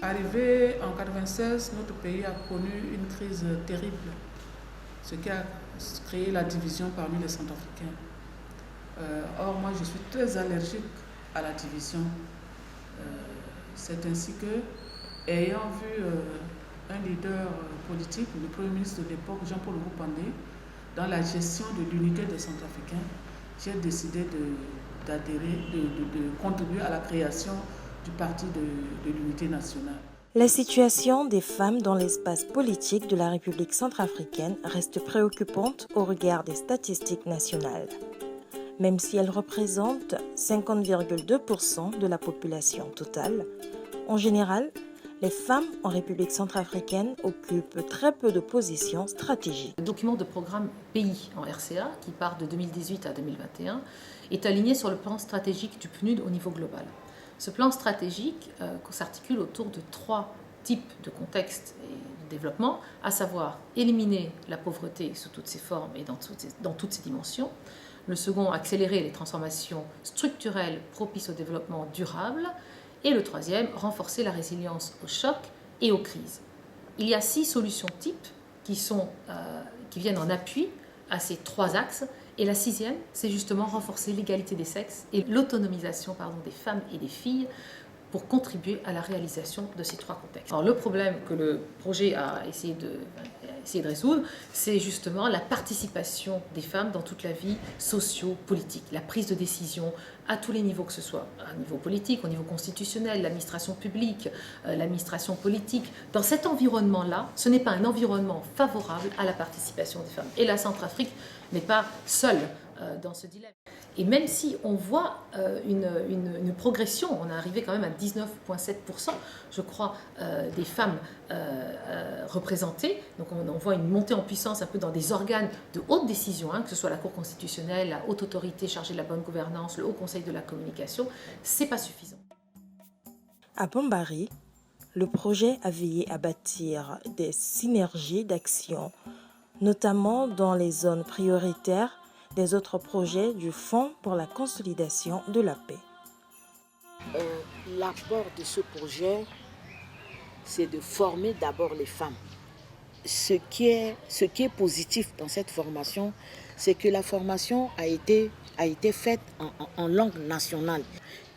Arrivé en 1996, notre pays a connu une crise terrible, ce qui a créé la division parmi les Centrafricains. Or, moi, je suis très allergique à la division. C'est ainsi que, ayant vu un leader politique, le Premier ministre de l'époque, Jean-Paul Oupandé, dans la gestion de l'unité des Centrafricains, j'ai décidé d'adhérer, de contribuer à la création du Parti de l'Unité nationale. La situation des femmes dans l'espace politique de la République centrafricaine reste préoccupante au regard des statistiques nationales. Même si elles représentent 50,2% de la population totale, en général, les femmes en République centrafricaine occupent très peu de positions stratégiques. Le document de programme pays en RCA, qui part de 2018 à 2021, est aligné sur le plan stratégique du PNUD au niveau global. Ce plan stratégique s'articule autour de 3 types de contextes et de développement, à savoir éliminer la pauvreté sous toutes ses formes et dans toutes ses dimensions. Le second, accélérer les transformations structurelles propices au développement durable. Et le troisième, renforcer la résilience aux chocs et aux crises. Il y a 6 solutions types qui viennent en appui à ces 3 axes. Et la 6e, c'est justement renforcer l'égalité des sexes et l'autonomisation des femmes et des filles pour contribuer à la réalisation de ces 3 contextes. Alors, le problème que le projet a essayé de résoudre, c'est justement la participation des femmes dans toute la vie socio-politique, la prise de décision à tous les niveaux, que ce soit au niveau politique, au niveau constitutionnel, l'administration publique, l'administration politique. Dans cet environnement-là, ce n'est pas un environnement favorable à la participation des femmes. Et la Centrafrique n'est pas seule dans ce dilemme. Et même si on voit une progression, on est arrivé quand même à 19,7%, je crois, des femmes représentées. Donc on voit une montée en puissance un peu dans des organes de haute décision, que ce soit la Cour constitutionnelle, la haute autorité chargée de la bonne gouvernance, le Haut Conseil de la communication. C'est pas suffisant. À Bambari, le projet a veillé à bâtir des synergies d'action, notamment dans les zones prioritaires des autres projets du Fonds pour la consolidation de la paix. L'apport de ce projet, c'est de former d'abord les femmes. Ce qui est positif dans cette formation, c'est que la formation a été faite en langue nationale.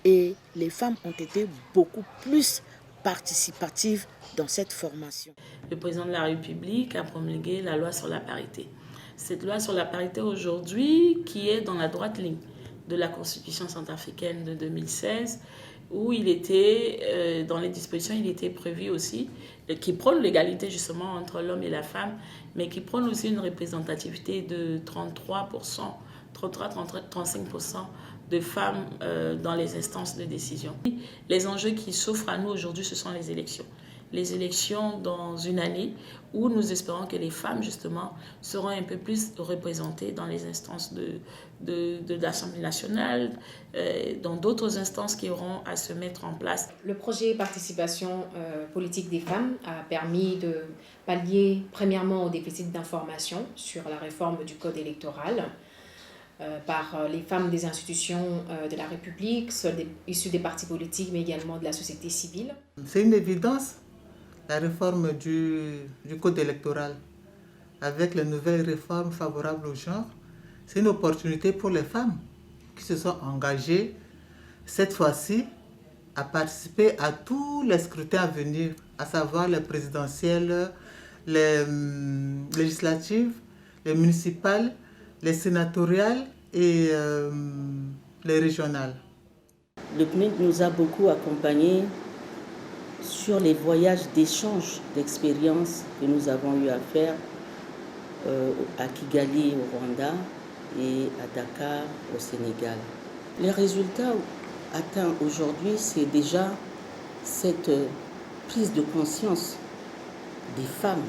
Et les femmes ont été beaucoup plus participatives dans cette formation. Le président de la République a promulgué la loi sur la parité. Cette loi sur la parité aujourd'hui, qui est dans la droite ligne de la Constitution centrafricaine de 2016, où il était, dans les dispositions, il était prévu aussi, qui prône l'égalité justement entre l'homme et la femme, mais qui prône aussi une représentativité de 33-35% de femmes dans les instances de décision. Les enjeux qui s'offrent à nous aujourd'hui, ce sont les élections. Les élections dans une année où nous espérons que les femmes, justement, seront un peu plus représentées dans les instances de l'Assemblée nationale, dans d'autres instances qui auront à se mettre en place. Le projet participation politique des femmes a permis de pallier premièrement au déficit d'information sur la réforme du code électoral par les femmes des institutions de la République, issues des partis politiques, mais également de la société civile. C'est une évidence. La réforme du code électoral, avec les nouvelles réformes favorables au genre, c'est une opportunité pour les femmes qui se sont engagées cette fois-ci à participer à tous les scrutins à venir, à savoir les présidentielles, les législatives, les municipales, les sénatoriales et les régionales. Le PNUD nous a beaucoup accompagnés sur les voyages d'échange d'expériences que nous avons eu à faire à Kigali au Rwanda et à Dakar au Sénégal. Les résultats atteints aujourd'hui, c'est déjà cette prise de conscience des femmes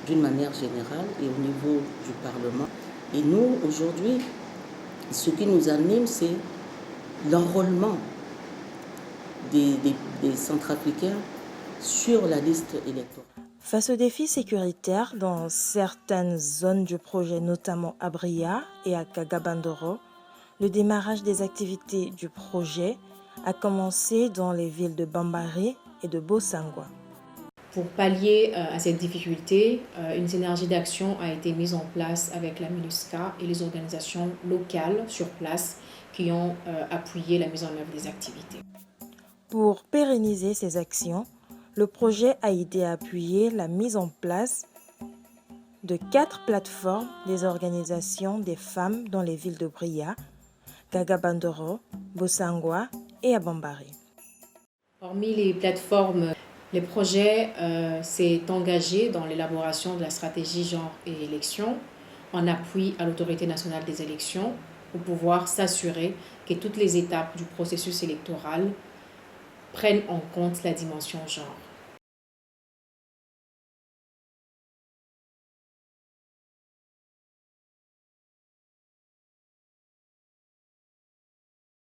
d'une manière générale et au niveau du Parlement. Et nous, aujourd'hui, ce qui nous anime, c'est l'enrôlement des Centrafricains sur la liste électorale. Face aux défis sécuritaires dans certaines zones du projet, notamment à Bria et à Kagabandoro, le démarrage des activités du projet a commencé dans les villes de Bambari et de Bosangwa. Pour pallier à cette difficulté, une synergie d'action a été mise en place avec la MINUSCA et les organisations locales sur place qui ont appuyé la mise en œuvre des activités. Pour pérenniser ces actions, le projet a aidé à appuyer la mise en place de 4 plateformes des organisations des femmes dans les villes de Bria, Gagabandoro, Bosangwa et Abambari. Hormis les plateformes, le projet s'est engagé dans l'élaboration de la stratégie genre et élections en appui à l'autorité nationale des élections pour pouvoir s'assurer que toutes les étapes du processus électoral prennent en compte la dimension genre.